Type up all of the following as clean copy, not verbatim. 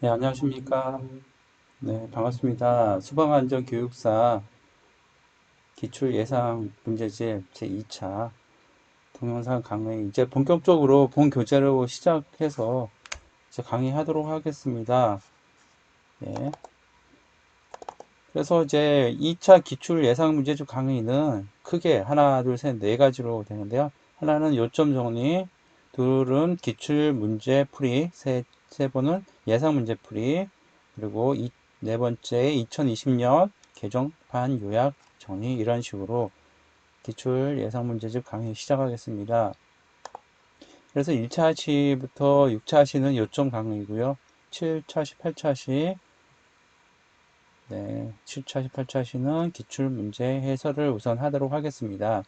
네, 안녕하십니까. 네, 반갑습니다. 소방안전교육사 기출예상문제집 제2차 동영상 강의 이제 본격적으로 본 교재로 시작해서 이제 강의하도록 하겠습니다. 예. 그래서 이제 2차 기출예상문제집 강의는 크게 하나, 둘, 셋, 네 가지로 되는데요. 하나는 요점 정리, 둘은 기출문제 풀이, 세 번은 예상문제 풀이, 그리고 네 번째 2020년 개정판 요약 정리 이런 식으로 기출 예상 문제집 강의 시작하겠습니다. 그래서 1차 시부터 6차 시는 요점 강의고요. 7차 시, 8차 시, 네, 7차 시, 8차 시는 기출 문제 해설을 우선 하도록 하겠습니다.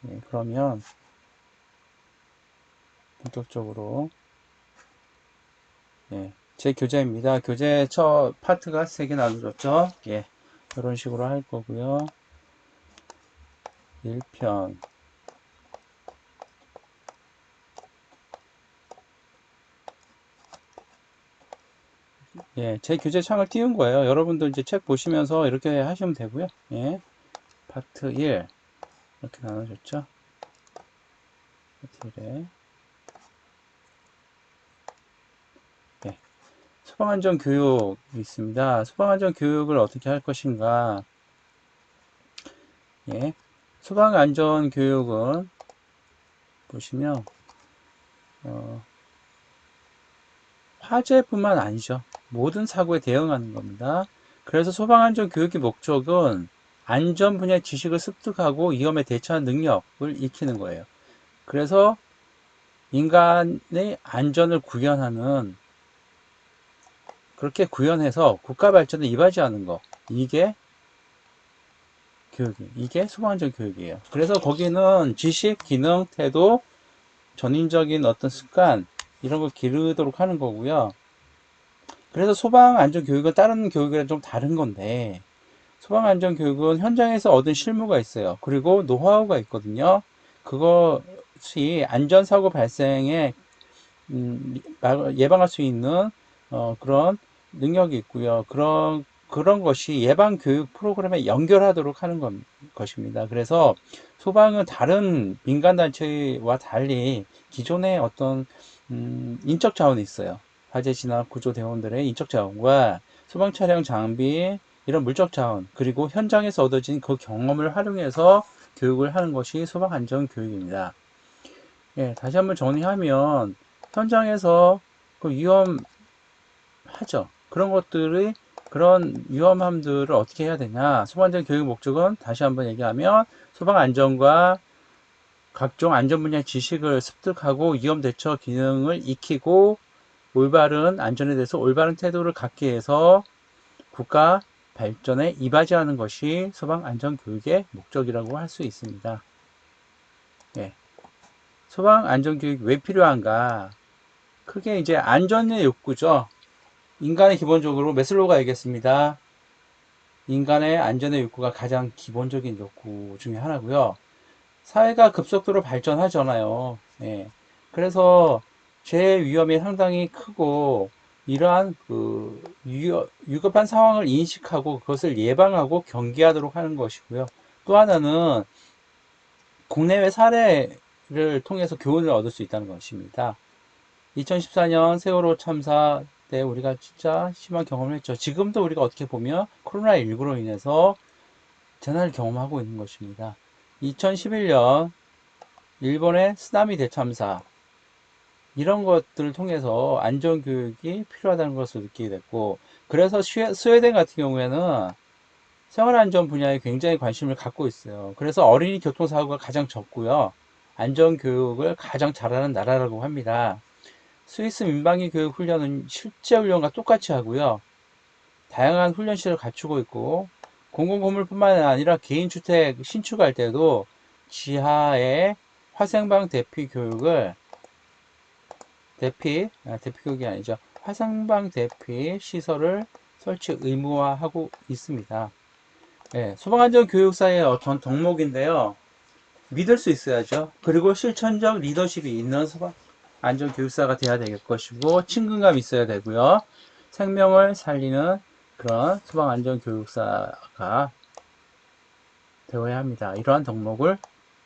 네, 그러면 본격적으로 제 교재입니다. 교재 첫 파트가 3개 나눠졌죠? 예, 이런 식으로 할 거고요. 1편, 예, 제 교재 창을 띄운 거예요. 여러분들 이제 책 보시면서 이렇게 하시면 되고요. 예, 파트 1 이렇게 나눠졌죠. 파트 1에 예, 소방안전 교육이 있습니다. 소방안전 교육을 어떻게 할 것인가? 예, 소방안전 교육은 보시면 어, 화재뿐만 아니죠. 모든 사고에 대응하는 겁니다. 그래서 소방안전 교육의 목적은 안전 분야의 지식을 습득하고 위험에 대처하는 능력을 익히는 거예요. 그래서 인간의 안전을 구현하는, 그렇게 구현해서 국가 발전에 이바지하는 거, 이게 이게 소방안전 교육이에요. 그래서 거기는 지식, 기능, 태도, 전인적인 어떤 습관 이런 걸 기르도록 하는 거고요. 그래서 소방안전 교육은 다른 교육이랑 좀 다른 건데, 소방안전 교육은 현장에서 얻은 실무가 있어요. 그리고 노하우가 있거든요. 그것이 안전사고 발생에 예방할 수 있는 그런 능력이 있고요. 그런 것이 예방 교육 프로그램에 연결하도록 하는 것입니다. 그래서 소방은 다른 민간단체와 달리 기존의 어떤 인적 자원이 있어요. 화재 진압 구조 대원들의 인적 자원과 소방 차량 장비 이런 물적 자원 그리고 현장에서 얻어진 그 경험을 활용해서 교육을 하는 것이 소방 안전 교육입니다. 예, 다시 한번 정리하면 현장에서 그 위험하죠. 그런 위험함들을 어떻게 해야 되냐. 소방안전 교육 목적은 다시 한번 얘기하면 소방 안전과 각종 안전 분야 지식을 습득하고 위험 대처 기능을 익히고 올바른 안전에 대해서 올바른 태도를 갖게 해서 국가 발전에 이바지하는 것이 소방 안전 교육의 목적이라고 할 수 있습니다. 예. 소방 안전 교육이 왜 필요한가? 크게 이제 안전의 욕구죠. 인간의 기본적으로 메슬로우가 얘기했습니다. 인간의 안전의 욕구가 가장 기본적인 욕구 중에 하나고요. 사회가 급속도로 발전하잖아요. 예. 그래서 제 위험이 상당히 크고 이러한 위급한 상황을 인식하고 그것을 예방하고 경계하도록 하는 것이고요. 또 하나는 국내외 사례를 통해서 교훈을 얻을 수 있다는 것입니다. 2014년 세월호 참사 때 우리가 진짜 심한 경험을 했죠. 지금도 우리가 어떻게 보면 코로나19로 인해서 재난을 경험하고 있는 것입니다. 2011년 일본의 쓰나미 대참사 이런 것들을 통해서 안전교육이 필요하다는 것을 느끼게 됐고 그래서 스웨덴 같은 경우에는 생활안전 분야에 굉장히 관심을 갖고 있어요. 그래서 어린이 교통사고가 가장 적고요. 안전교육을 가장 잘하는 나라라고 합니다. 스위스 민방위 교육 훈련은 실제 훈련과 똑같이 하고요. 다양한 훈련 시설을 갖추고 있고 공공건물뿐만 아니라 개인주택 신축할 때도 지하에 화생방 대피 교육을 대피 교육이 아니죠. 화생방 대피 시설을 설치 의무화하고 있습니다. 네, 소방안전 교육사의 어떤 덕목인데요. 믿을 수 있어야죠. 그리고 실천적 리더십이 있는 소방. 안전교육사가 돼야 될 것이고, 친근감 있어야 되고요. 생명을 살리는 그런 소방안전교육사가 되어야 합니다. 이러한 덕목을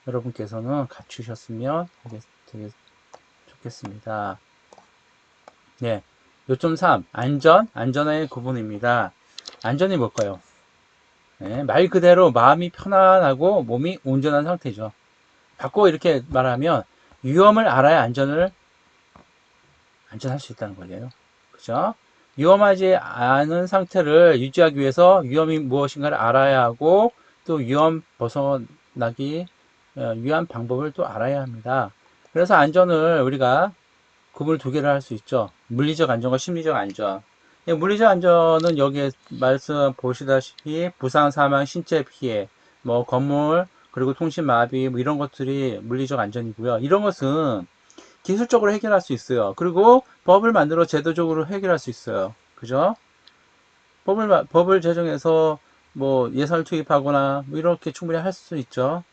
여러분께서는 갖추셨으면 되게 좋겠습니다. 네. 요점 3. 안전의 구분입니다. 안전이 뭘까요? 네, 말 그대로 마음이 편안하고 몸이 온전한 상태죠. 바꿔 이렇게 말하면 위험을 알아야 안전할 수 있다는 거예요. 그죠? 위험하지 않은 상태를 유지하기 위해서 위험이 무엇인가를 알아야 하고 또 위험 벗어나기 위한 방법을 또 알아야 합니다. 그래서 안전을 우리가 구분을 두 개를 할 수 있죠. 물리적 안전과 심리적 안전. 물리적 안전은 여기에 말씀 보시다시피 부상, 사망, 신체 피해, 뭐 건물, 그리고 통신 마비 뭐 이런 것들이 물리적 안전이고요. 이런 것은 기술적으로 해결할 수 있어요. 그리고 법을 만들어 제도적으로 해결할 수 있어요. 그죠? 법을 제정해서 뭐 예산을 투입하거나 뭐 이렇게 충분히 할 수 있죠.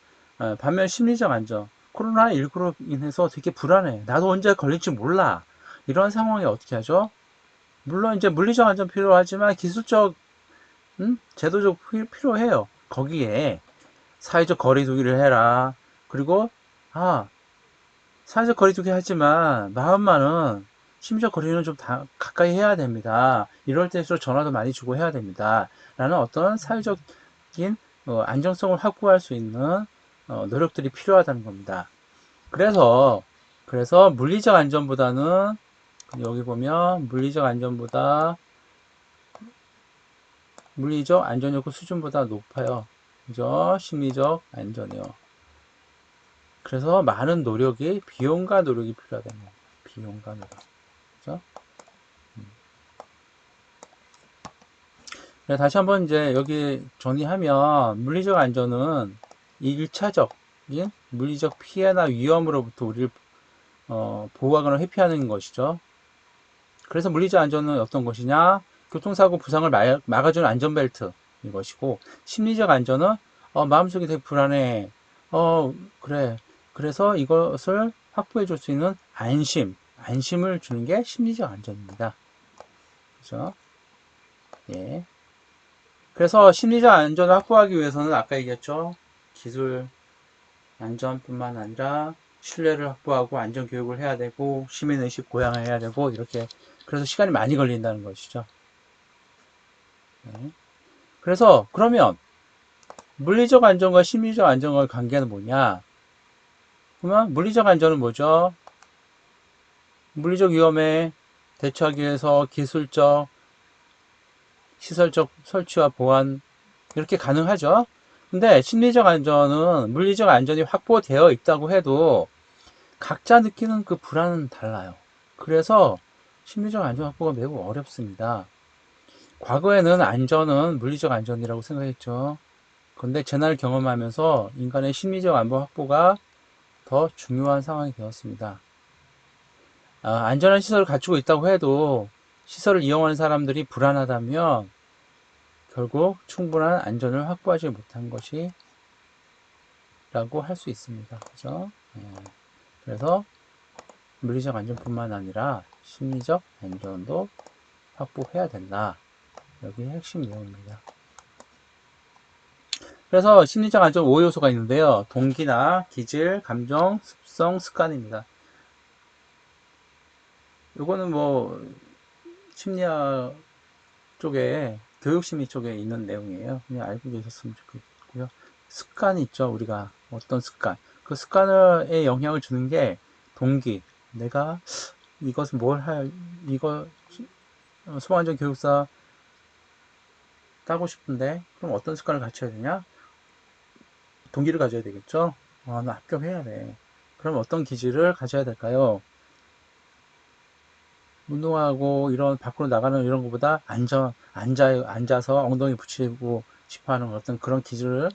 반면 심리적 안전. 코로나19로 인해서 되게 불안해. 나도 언제 걸릴지 몰라. 이런 상황에 어떻게 하죠? 물론 이제 물리적 안전 필요하지만 기술적, 제도적 필요해요. 거기에 사회적 거리두기를 해라. 그리고, 아, 사회적 거리두기 하지만 마음만은 심리적 거리는 좀 가까이 해야 됩니다. 이럴 때일수록 전화도 많이 주고 해야 됩니다. 라는 어떤 사회적인 안정성을 확보할 수 있는 노력들이 필요하다는 겁니다. 그래서 물리적 안전보다는 여기 보면 물리적 안전 요구 수준보다 높아요. 그죠? 심리적 안전이요. 그래서 많은 비용과 노력이 필요하다는 겁니다. 비용과 노력. 그죠? 다시 한번 이제 여기 정리하면 물리적 안전은 1차적인 물리적 피해나 위험으로부터 우리를 보호하거나 회피하는 것이죠. 그래서 물리적 안전은 어떤 것이냐? 교통사고 부상을 막아주는 안전벨트 이것이고, 심리적 안전은 마음속이 되게 불안해. 그래. 그래서 이것을 확보해 줄 수 있는 안심을 주는 게 심리적 안전입니다. 그죠? 예. 그래서 심리적 안전을 확보하기 위해서는 아까 얘기했죠. 기술 안전뿐만 아니라 신뢰를 확보하고 안전 교육을 해야 되고 시민의식 고양해야 되고 이렇게 그래서 시간이 많이 걸린다는 것이죠. 네. 그래서 그러면 물리적 안전과 심리적 안전과의 관계는 뭐냐? 그러면 물리적 안전은 뭐죠? 물리적 위험에 대처하기 위해서 기술적, 시설적 설치와 보안 이렇게 가능하죠. 근데 심리적 안전은 물리적 안전이 확보되어 있다고 해도 각자 느끼는 그 불안은 달라요. 그래서 심리적 안전 확보가 매우 어렵습니다. 과거에는 안전은 물리적 안전이라고 생각했죠. 그런데 재난을 경험하면서 인간의 심리적 안보 확보가 더 중요한 상황이 되었습니다. 안전한 시설을 갖추고 있다고 해도 시설을 이용하는 사람들이 불안하다면 결국 충분한 안전을 확보하지 못한 것이라고 할 수 있습니다. 그죠? 그래서 물리적 안전뿐만 아니라 심리적 안전도 확보해야 된다. 여기 핵심 내용입니다. 그래서 심리적 안전 5요소가 있는데요. 동기나 기질, 감정, 습성, 습관입니다. 요거는 뭐 심리학 쪽에 교육심리 쪽에 있는 내용이에요. 그냥 알고 계셨으면 좋겠고요. 습관이 있죠. 우리가 어떤 습관. 그 습관에 영향을 주는 게 동기. 내가 이것은 이거 소방안전 교육사 따고 싶은데 그럼 어떤 습관을 갖춰야 되냐? 동기를 가져야 되겠죠. 나 합격해야 돼. 그럼 어떤 기질을 가져야 될까요? 운동하고 이런 밖으로 나가는 이런 것보다 앉아서 엉덩이 붙이고 싶어 하는 어떤 그런 기질을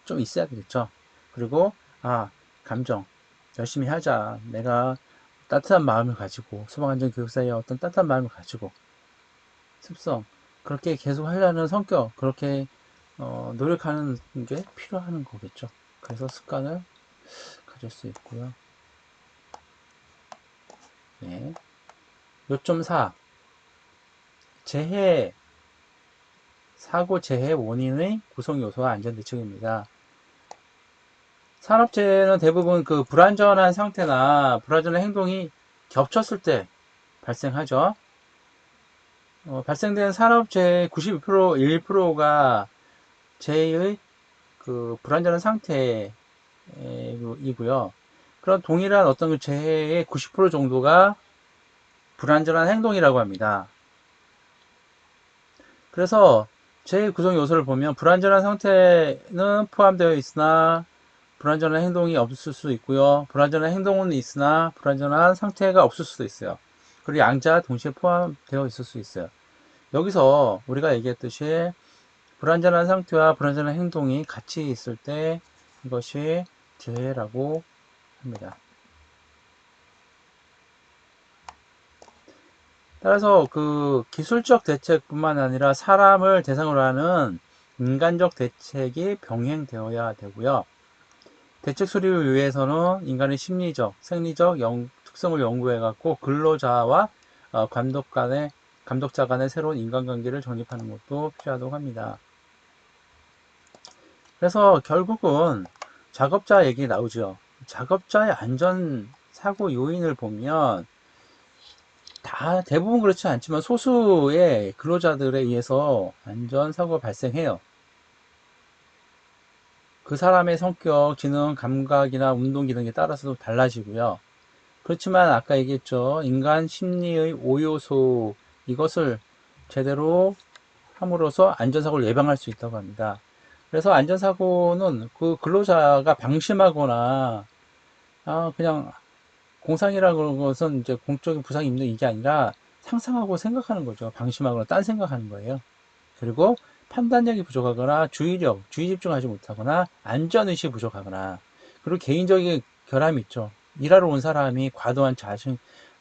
좀 있어야 되겠죠. 그리고, 감정. 열심히 하자. 내가 따뜻한 마음을 가지고, 소방안전교육사의 어떤 따뜻한 마음을 가지고, 습성. 그렇게 계속 하려는 성격. 그렇게, 노력하는 게 필요한 거겠죠. 그래서 습관을 가질 수 있고요. 예. 요점 4. 재해, 사고 재해 원인의 구성 요소와 안전 대책입니다. 산업재해는 대부분 그 불안전한 상태나 불안전한 행동이 겹쳤을 때 발생하죠. 발생된 산업재해 92%, 1%가 재해의 그 불안전한 상태이고요. 그런 동일한 어떤 그 재해의 90% 정도가 불안전한 행동이라고 합니다. 그래서 재해 구성 요소를 보면 불안전한 상태는 포함되어 있으나 불안전한 행동이 없을 수 있고요. 불안전한 행동은 있으나 불안전한 상태가 없을 수도 있어요. 그리고 양자 동시에 포함되어 있을 수 있어요. 여기서 우리가 얘기했듯이 불안전한 상태와 불안전한 행동이 같이 있을 때 이것이 재해라고 합니다. 따라서 그 기술적 대책뿐만 아니라 사람을 대상으로 하는 인간적 대책이 병행되어야 되고요. 대책 수립을 위해서는 인간의 심리적, 생리적 특성을 연구해갖고 근로자와 감독자 간의 새로운 인간관계를 정립하는 것도 필요하다고 합니다. 그래서 결국은 작업자 얘기 나오죠. 작업자의 안전 사고 요인을 보면 다 대부분 그렇지 않지만 소수의 근로자들에 의해서 안전 사고가 발생해요. 그 사람의 성격, 지능, 감각이나 운동 기능에 따라서도 달라지고요. 그렇지만 아까 얘기했죠. 인간 심리의 5요소 이것을 제대로 함으로써 안전사고를 예방할 수 있다고 합니다. 그래서 안전사고는 그 근로자가 방심하거나 그냥 공상이라는 것은 이제 공적인 부상이 있는 이게 아니라 상상하고 생각하는 거죠. 방심하거나 딴 생각하는 거예요. 그리고 판단력이 부족하거나 주의력, 주의 집중하지 못하거나 안전의식이 부족하거나 그리고 개인적인 결함이 있죠. 일하러 온 사람이 과도한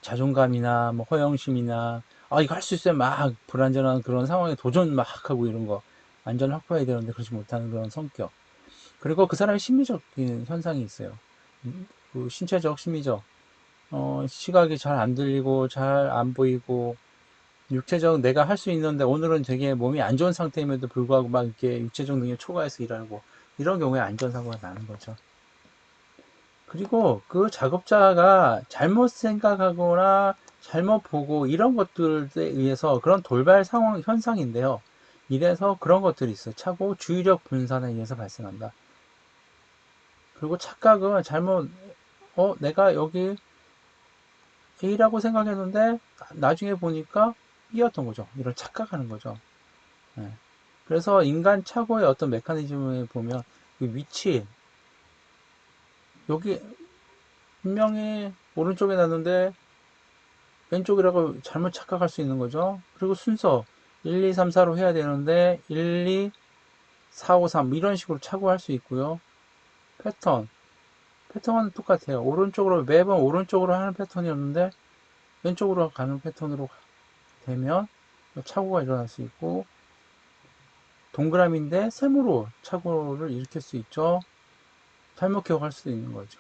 자존감이나 뭐 허영심이나 이거 할 수 있어요. 막 불안전한 그런 상황에 도전 막 하고 이런 거 안전을 확보해야 되는데 그러지 못하는 그런 성격. 그리고 그 사람의 심리적인 현상이 있어요. 그 신체적, 심리적. 시각이 잘 안 들리고 잘 안 보이고 육체적 내가 할 수 있는데 오늘은 되게 몸이 안 좋은 상태임에도 불구하고 막 이렇게 육체적 능력 초과해서 일하고 이런 경우에 안전사고가 나는 거죠. 그리고 그 작업자가 잘못 생각하거나 잘못 보고 이런 것들에 의해서 그런 돌발 상황 현상인데요. 이래서 그런 것들이 있어요. 차고 주의력 분산에 의해서 발생한다. 그리고 착각은 잘못 내가 여기 A라고 생각했는데 나중에 보니까 B였던 거죠. 이런 착각하는 거죠. 네. 그래서 인간 착오의 어떤 메커니즘을 보면 그 위치 여기 분명히 오른쪽에 놨는데 왼쪽이라고 잘못 착각할 수 있는 거죠. 그리고 순서 1, 2, 3, 4로 해야 되는데 1, 2, 4, 5, 3 이런 식으로 착오할 수 있고요. 패턴은 똑같아요. 오른쪽으로 매번 오른쪽으로 하는 패턴이었는데 왼쪽으로 가는 패턴으로 되면 착오가 일어날 수 있고 동그라미인데 세모로 착오를 일으킬 수 있죠. 잘못 기억할 수도 있는 거죠.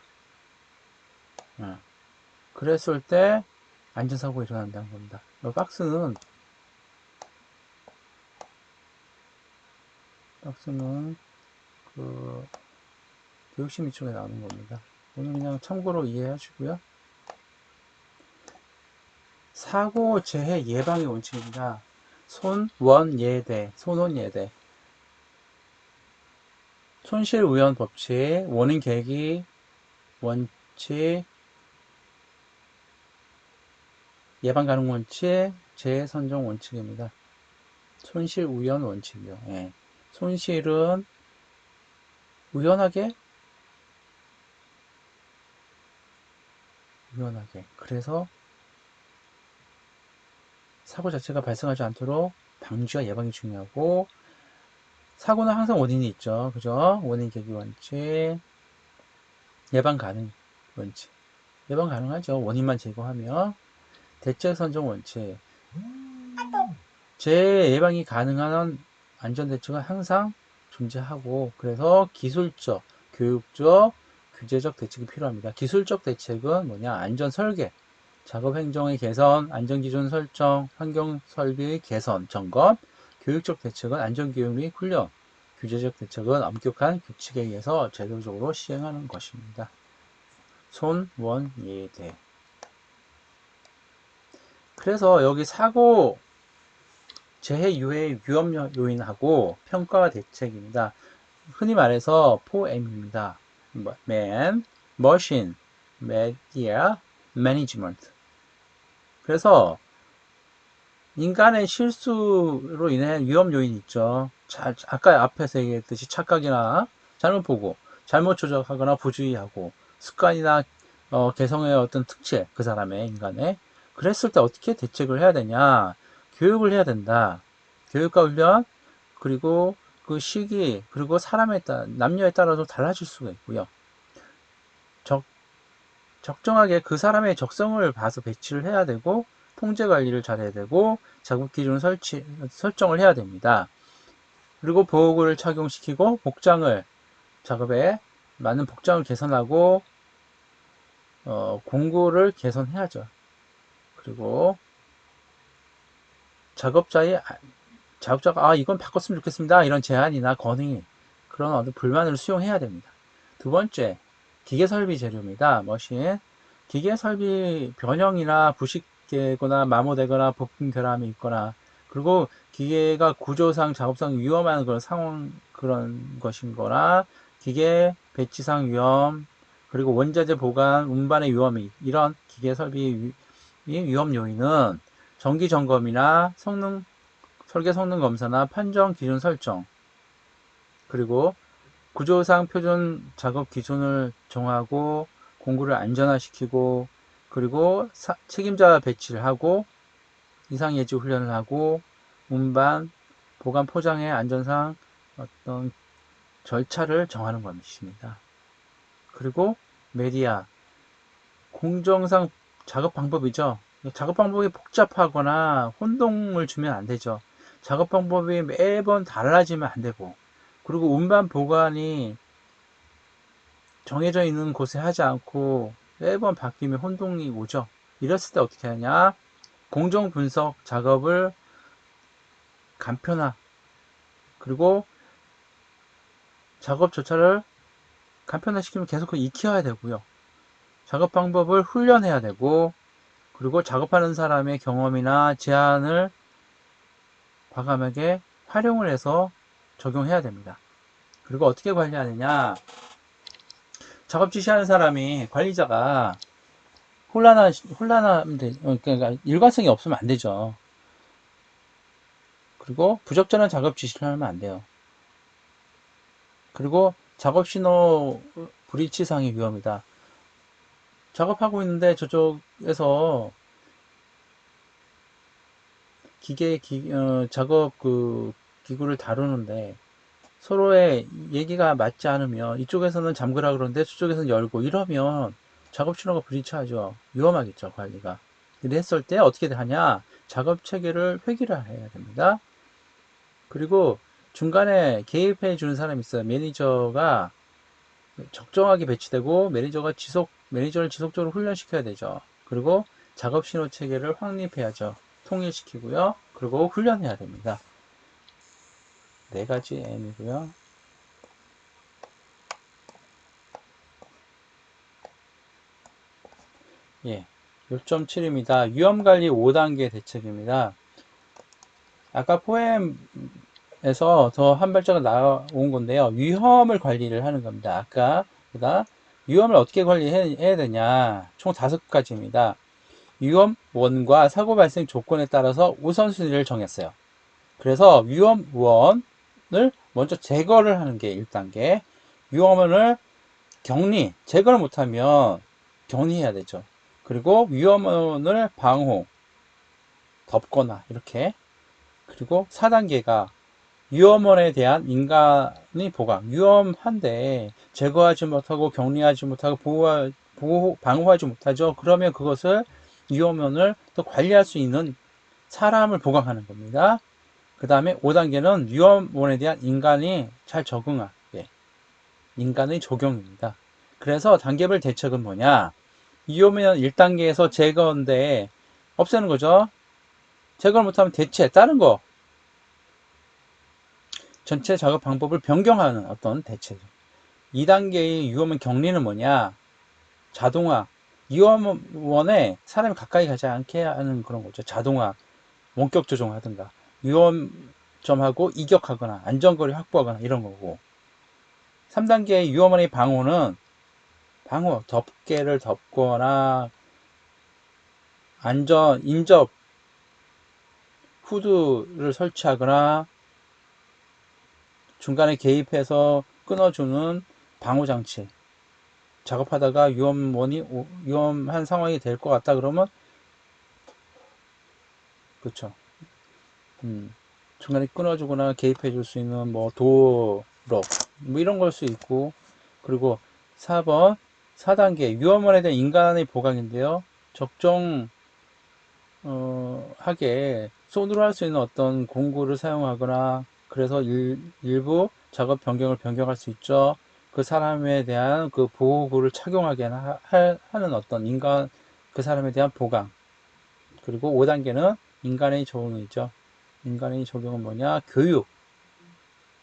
예. 그랬을 때 안전사고가 일어난다는 겁니다. 이 박스는 그 교육심의 쪽에 나오는 겁니다. 오늘 그냥 참고로 이해하시고요. 사고 재해 예방의 원칙입니다. 손원예대, 손원예대. 손실우연 법칙, 원인 계기 원칙, 예방 가능 원칙, 재해 선정 원칙입니다. 손실우연 원칙이요. 예. 손실은 우연하게 그래서 사고 자체가 발생하지 않도록 방지와 예방이 중요하고 사고는 항상 원인이 있죠. 그죠? 원인 계기 원칙, 예방 가능 원칙. 예방 가능하죠. 원인만 제거하면. 대책 선정 원칙. 재해 예방이 가능한 안전 대책은 항상 존재하고 그래서 기술적, 교육적, 규제적 대책이 필요합니다. 기술적 대책은 뭐냐? 안전 설계. 작업 행정의 개선, 안전기준 설정, 환경 설비의 개선, 점검, 교육적 대책은 안전교육 및 훈련, 규제적 대책은 엄격한 규칙에 의해서 제도적으로 시행하는 것입니다. 손원예대. 그래서 여기 사고, 재해 유해 위험 요인하고 평가 대책입니다. 흔히 말해서 4M입니다. Man, Machine, Media, Management. 그래서 인간의 실수로 인해 위험 요인이 있죠. 아까 앞에서 얘기했듯이 착각이나 잘못 보고, 잘못 조작하거나 부주의하고, 습관이나 개성의 어떤 특질, 그 사람의 인간의. 그랬을 때 어떻게 대책을 해야 되냐? 교육을 해야 된다. 교육과 훈련, 그리고 그 시기, 그리고 남녀에 따라서 달라질 수가 있고요. 적정하게 그 사람의 적성을 봐서 배치를 해야 되고, 통제 관리를 잘해야 되고, 자국 기준 설정을 해야 됩니다. 그리고 보호구를 착용시키고, 작업에 맞는 복장을 개선하고, 공구를 개선해야죠. 그리고 작업자가, 이건 바꿨으면 좋겠습니다. 이런 제안이나 건의, 그런 어떤 불만을 수용해야 됩니다. 두 번째, 기계설비 재료입니다. 머신. 기계설비 변형이나 부식되거나 마모되거나 부품 결함이 있거나, 그리고 기계가 구조상, 작업상 위험한 그런 상황, 그런 것인 거나, 기계 배치상 위험, 그리고 원자재 보관, 운반의 위험이, 이런 기계설비 위험 요인은 정기 점검이나 설계 성능 검사나 판정 기준 설정, 그리고 구조상 표준 작업 기준을 정하고 공구를 안전화시키고, 그리고 책임자 배치를 하고 이상 예지 훈련을 하고 운반, 보관 포장의 안전상 어떤 절차를 정하는 것입니다. 그리고 메디아, 공정상 작업 방법이죠. 작업 방법이 복잡하거나 혼동을 주면 안 되죠. 작업 방법이 매번 달라지면 안 되고, 그리고 운반 보관이 정해져 있는 곳에 하지 않고 매번 바뀌면 혼동이 오죠. 이랬을 때 어떻게 하냐? 공정 분석 작업을 간편화, 그리고 작업 절차를 간편화시키면 계속 익혀야 되고요. 작업 방법을 훈련해야 되고, 그리고 작업하는 사람의 경험이나 제안을 과감하게 활용을 해서 적용해야 됩니다. 그리고 어떻게 관리하느냐? 작업 지시하는 사람이 관리자가 그러니까 일관성이 없으면 안 되죠. 그리고 부적절한 작업 지시를 하면 안 돼요. 그리고 작업 신호 불일치상의 위험이다. 작업하고 있는데 저쪽에서 작업 기구를 다루는데 서로의 얘기가 맞지 않으면 이쪽에서는 잠그라 그러는데 저쪽에서는 열고 이러면 작업 신호가 불일치하죠. 위험하겠죠, 관리가. 이랬을 때 어떻게 하냐? 작업 체계를 회귀를 해야 됩니다. 그리고 중간에 개입해 주는 사람이 있어요. 매니저가 적정하게 배치되고 매니저를 지속적으로 훈련시켜야 되죠. 그리고 작업 신호 체계를 확립해야죠. 통일시키고요. 그리고 훈련해야 됩니다. 네 가지 M이고요. 예. 6.7입니다. 위험관리 5단계 대책입니다. 아까 포엠에서 더 한 발짝을 나온 건데요. 위험을 관리를 하는 겁니다. 아까 보다 위험을 어떻게 관리해야 되냐. 총 5가지입니다. 위험원과 사고 발생 조건에 따라서 우선순위를 정했어요. 그래서 위험원을 먼저 제거를 하는 게 1단계. 위험원을 제거를 못하면 격리해야 되죠. 그리고 위험원을 덮거나 이렇게. 그리고 4단계가 위험원에 대한 인간의 보강. 위험한데 제거하지 못하고 격리하지 못하고 방어하지 못하죠. 그러면 그것을 위험원을 또 관리할 수 있는 사람을 보강하는 겁니다. 그 다음에 5단계는 위험원에 대한 인간이 잘 적응하게 인간의 적용입니다. 그래서 단계별 대책은 뭐냐? 위험은 1단계에서 제거인데 없애는 거죠. 제거를 못하면 대체 다른 거 전체 작업 방법을 변경하는 어떤 대체죠. 2단계의 위험은 격리는 뭐냐? 자동화. 위험원에 사람이 가까이 가지 않게 하는 그런 거죠. 자동화, 원격 조종하든가 위험점하고 이격하거나 안전거리 확보하거나 이런 거고. 3단계의 위험원의 방호는 방호, 덮개를 덮거나 안전 인접 후드를 설치하거나 중간에 개입해서 끊어주는 방호 장치. 작업하다가 위험한 상황이 될 것 같다 그러면 그렇죠. 중간에 끊어주거나 개입해 줄 수 있는 뭐 도로 뭐 이런 걸 수 있고. 그리고 4번 4단계 위험원에 대한 인간의 보강인데요. 적정 하게 손으로 할 수 있는 어떤 공구를 사용하거나 그래서 일부 작업 변경할 수 있죠. 그 사람에 대한 그 보호구를 착용하게 하는 어떤 인간 그 사람에 대한 보강. 그리고 5단계는 인간의 적응이죠. 인간의 적용은 뭐냐? 교육.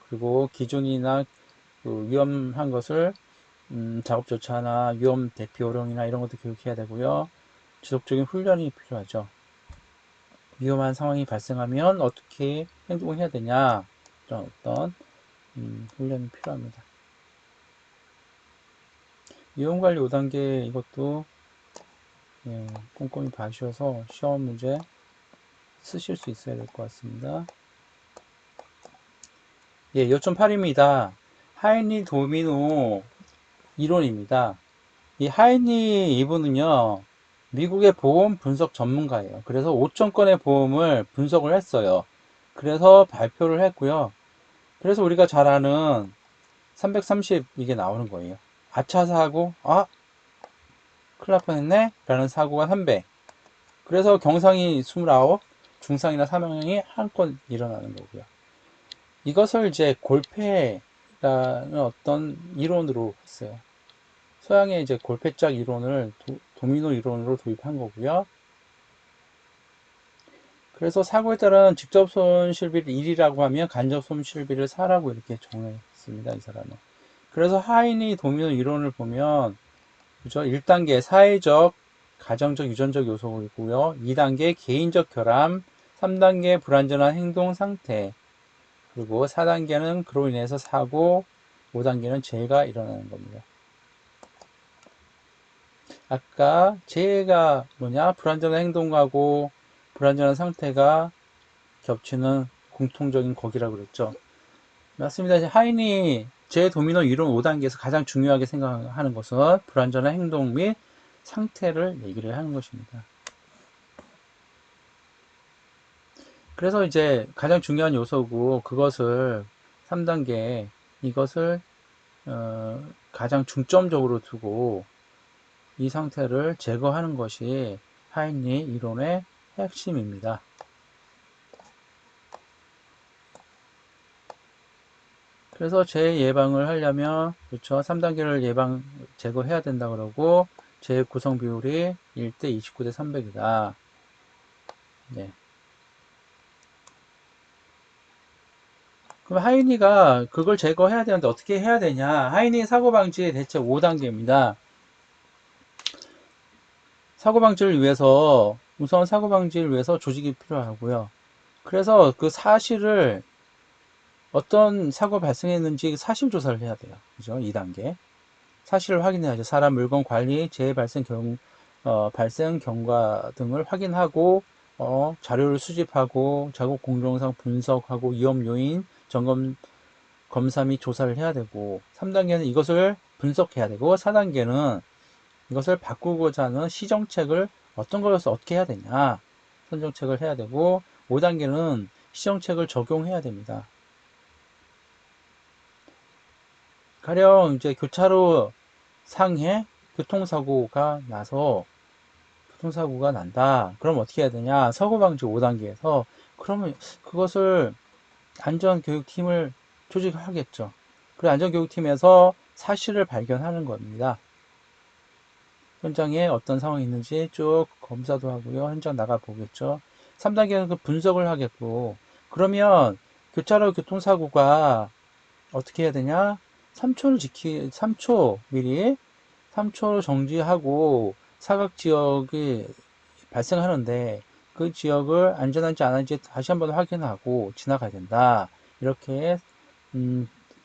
그리고 기준이나 그 위험한 것을 작업조차나 위험 대피 요령이나 이런 것도 교육해야 되고요. 지속적인 훈련이 필요하죠. 위험한 상황이 발생하면 어떻게 행동을 해야 되냐, 이런 어떤 훈련이 필요합니다. 위험관리 5단계 이것도 꼼꼼히 봐주셔서 시험 문제 쓰실 수 있어야 될 것 같습니다. 예, 요점 8입니다. 하이니 도미노 이론입니다. 이 하이니 이분은요, 미국의 보험 분석 전문가예요. 그래서 5천 건의 보험을 분석을 했어요. 그래서 발표를 했고요. 그래서 우리가 잘 아는 330 이게 나오는 거예요. 아차 사고, 큰일 날 뻔했네? 라는 사고가 300. 그래서 경상이 29, 중상이나 사망이 한 건 일어나는 거고요. 이것을 이제 골패라는 어떤 이론으로 했어요. 서양의 이제 골패짝 이론을 도미노 이론으로 도입한 거고요. 그래서 사고에 따른 직접 손실비를 1이라고 하면 간접 손실비를 4라고 이렇게 정했습니다. 이 사람은. 그래서 하이니 도미노 이론을 보면 그죠? 1단계 사회적, 가정적, 유전적 요소이고요. 2단계 개인적 결함, 3단계 불안전한 행동 상태, 그리고 4단계는 그로 인해서 사고, 5단계는 재해가 일어나는 겁니다. 아까 재해가 뭐냐? 불안전한 행동하고 불안전한 상태가 겹치는 공통적인 거기라고 그랬죠. 맞습니다. 하이니 제도미노 이론 5단계에서 가장 중요하게 생각하는 것은 불안전한 행동 및 상태를 얘기를 하는 것입니다. 그래서 이제 가장 중요한 요소고 그것을 3단계 이것을 가장 중점적으로 두고 이 상태를 제거하는 것이 하이니 이론의 핵심입니다. 그래서 재예방을 하려면 그렇죠. 3단계를 제거해야 된다 그러고 재 구성 비율이 1대 29대 300이다. 네. 그럼 하이니가 그걸 제거해야 되는데 어떻게 해야 되냐? 하이니 사고 방지 대책 5단계입니다. 사고 방지를 위해서 우선 사고 방지를 위해서 조직이 필요하고요. 그래서 그 사실을 어떤 사고 발생했는지 사실 조사를 해야 돼요. 그죠? 2단계. 사실을 확인해야죠. 사람, 물건 관리, 재해 발생 경과 등을 확인하고, 자료를 수집하고, 작업 공정상 분석하고, 위험 요인, 검사 및 조사를 해야 되고, 3단계는 이것을 분석해야 되고, 4단계는 이것을 바꾸고자 하는 시정책을 어떤 것에서 어떻게 해야 되냐, 선정책을 해야 되고, 5단계는 시정책을 적용해야 됩니다. 가령 이제 교차로 상해 교통사고가 난다. 그럼 어떻게 해야 되냐? 사고방지 5단계에서 그러면 그것을 안전교육팀을 조직하겠죠. 그리고 안전교육팀에서 사실을 발견하는 겁니다. 현장에 어떤 상황이 있는지 쭉 검사도 하고요. 현장 나가 보겠죠. 3단계는 그 분석을 하겠고, 그러면 교차로 교통사고가 어떻게 해야 되냐? 3초 미리 3초 정지하고 사각 지역이 발생하는데 그 지역을 안전한지 안 한지 다시 한번 확인하고 지나가야 된다. 이렇게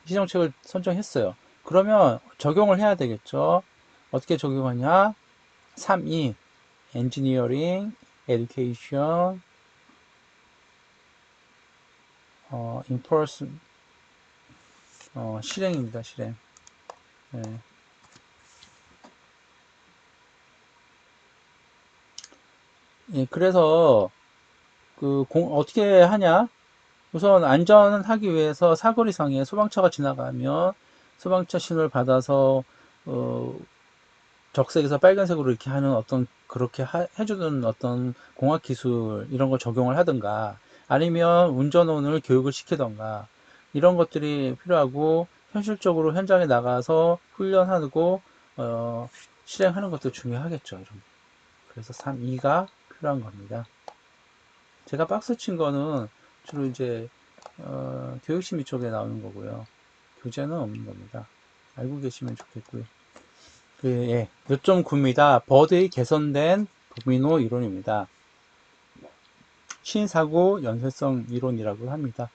시정책을 선정했어요. 그러면 적용을 해야 되겠죠. 어떻게 적용하냐? 3이 엔지니어링, 에듀케이션, 인포스 실행입니다. 실행. 네. 예, 그래서 어떻게 하냐? 우선 안전하기 위해서 사거리상에 소방차가 지나가면 소방차 신호를 받아서 적색에서 빨간색으로 이렇게 하는 어떤 그렇게 해주는 어떤 공학 기술 이런 걸 적용을 하든가 아니면 운전원을 교육을 시키던가 이런 것들이 필요하고 현실적으로 현장에 나가서 훈련하고 실행하는 것도 중요하겠죠. 그래서 3, 2가 필요한 겁니다. 제가 박스 친 거는 주로 이제 교육심의 쪽에 나오는 거고요. 교재는 없는 겁니다. 알고 계시면 좋겠고요. 예, 6.9입니다. 버드의 개선된 도미노 이론입니다. 신사고 연쇄성 이론이라고 합니다.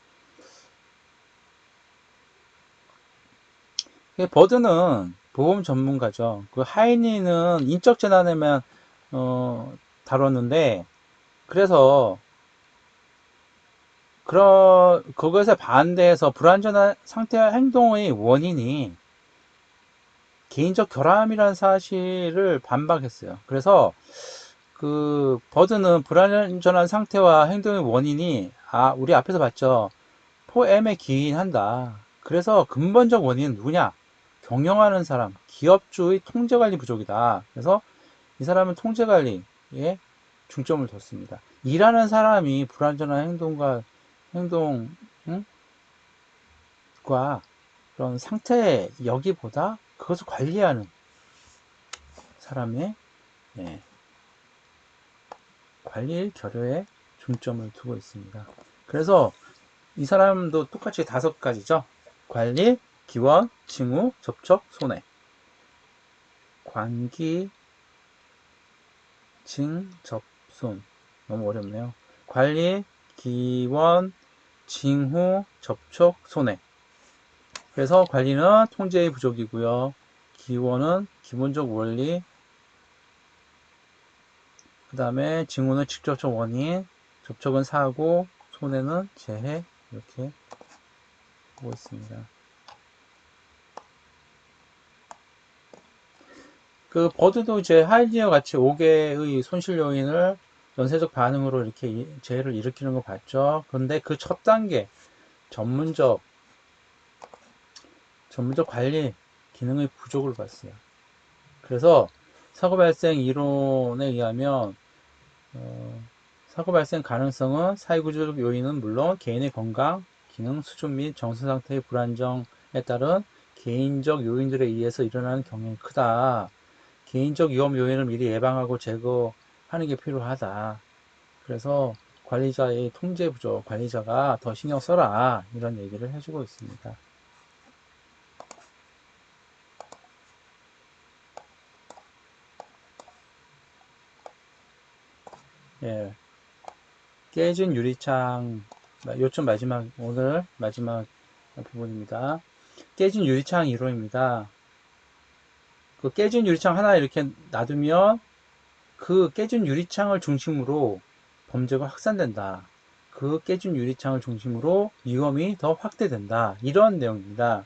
버드는 보험 전문가죠. 그 하이니는 인적 재난에만 다뤘는데 그래서 그것에 반대해서 불안전한 상태와 행동의 원인이 개인적 결함이라는 사실을 반박했어요. 그래서 그 버드는 불안전한 상태와 행동의 원인이 우리 앞에서 봤죠. 포엠에 기인한다. 그래서 근본적 원인은 누구냐? 경영하는 사람, 기업주의 통제관리 부족이다. 그래서 이 사람은 통제관리에 중점을 뒀습니다. 일하는 사람이 불안전한 행동, 응? 과 그런 상태 여기보다 그것을 관리하는 사람의 예, 관리 결여에 중점을 두고 있습니다. 그래서 이 사람도 똑같이 5가지죠. 관리, 기원, 징후, 접촉, 손해. 관기, 징, 접, 손. 너무 어렵네요. 관리, 기원, 징후, 접촉, 손해. 그래서 관리는 통제의 부족이고요. 기원은 기본적 원리, 그 다음에 징후는 직접적 원인, 접촉은 사고, 손해는 재해, 이렇게 보고 있습니다. 그 버드도 이제 하이디어 같이 5개의 손실 요인을 연쇄적 반응으로 이렇게 재해를 일으키는 거 봤죠. 그런데 그 첫 단계 전문적 관리 기능의 부족을 봤어요. 그래서 사고 발생 이론에 의하면 사고 발생 가능성은 사회구조적 요인은 물론 개인의 건강, 기능 수준 및 정서 상태의 불안정에 따른 개인적 요인들에 의해서 일어나는 경향이 크다. 개인적 위험 요인을 미리 예방하고 제거하는 게 필요하다. 그래서 관리자의 통제 부족, 관리자가 더 신경 써라. 이런 얘기를 해주고 있습니다. 예. 깨진 유리창, 요점 오늘 마지막 부분입니다. 깨진 유리창 이론입니다. 그 깨진 유리창 하나 이렇게 놔두면 그 깨진 유리창을 중심으로 범죄가 확산된다. 그 깨진 유리창을 중심으로 위험이 더 확대된다. 이런 내용입니다.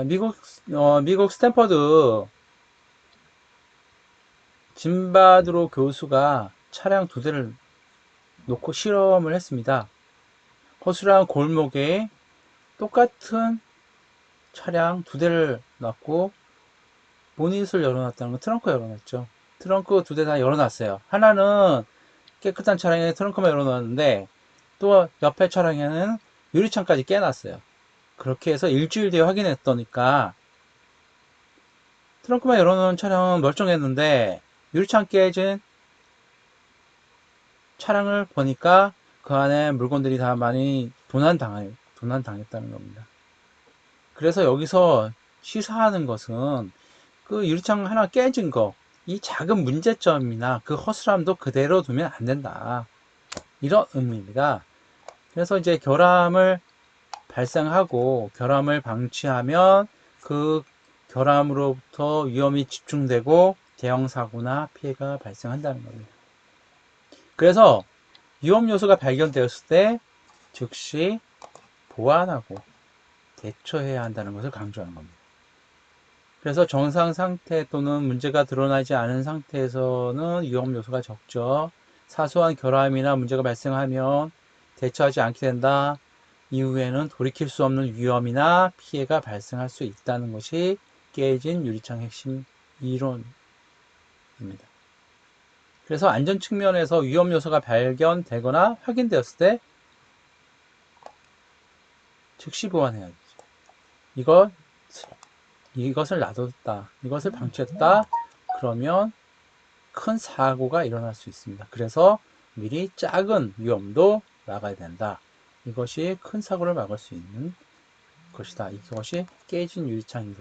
미국 스탠퍼드 짐바드로 교수가 차량 2대를 놓고 실험을 했습니다. 허술한 골목에 똑같은 차량 2대를 놨고 보닛을 열어놨다는 건 트렁크 열어놨죠. 트렁크 2대 다 열어놨어요. 하나는 깨끗한 차량에 트렁크만 열어놨는데 또 옆에 차량에는 유리창까지 깨놨어요. 그렇게 해서 일주일 뒤에 확인했더니까 트렁크만 열어놓은 차량은 멀쩡했는데 유리창 깨진 차량을 보니까 그 안에 물건들이 다 많이 도난당했다는 겁니다. 그래서 여기서 시사하는 것은 그 유리창 하나 깨진 거, 이 작은 문제점이나 그 허술함도 그대로 두면 안 된다. 이런 의미입니다. 그래서 이제 결함을 발생하고 결함을 방치하면 그 결함으로부터 위험이 집중되고 대형 사고나 피해가 발생한다는 겁니다. 그래서 위험 요소가 발견되었을 때 즉시 보완하고 대처해야 한다는 것을 강조하는 겁니다. 그래서 정상 상태 또는 문제가 드러나지 않은 상태에서는 위험 요소가 적죠. 사소한 결함이나 문제가 발생하면 대처하지 않게 된다. 이후에는 돌이킬 수 없는 위험이나 피해가 발생할 수 있다는 것이 깨진 유리창 핵심 이론입니다. 그래서 안전 측면에서 위험 요소가 발견되거나 확인되었을 때 즉시 보완해야죠. 이것을 놔뒀다, 이것을 방치했다, 그러면 큰 사고가 일어날 수 있습니다. 그래서 미리 작은 위험도 막아야 된다. 이것이 큰 사고를 막을 수 있는 것이다. 이것이 깨진 유리창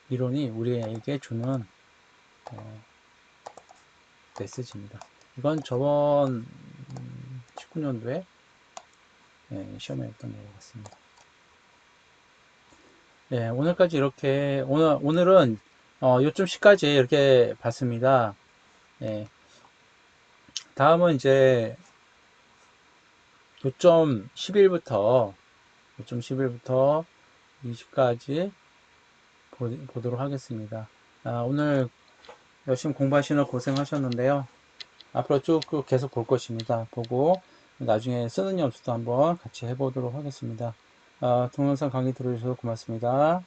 이론이 우리에게 주는 메시지입니다. 이건 저번 19년도에 시험에 했던 것 같습니다. 네, 오늘까지 이렇게 오늘은 요점시까지 이렇게 봤습니다. 네, 다음은 이제 요점 11부터 20까지 보도록 하겠습니다. 오늘 열심히 공부하시느라 고생하셨는데요. 앞으로 쭉 계속 볼 것입니다. 보고 나중에 쓰는 연습도 한번 같이 해보도록 하겠습니다. 동영상 강의 들어주셔서 고맙습니다.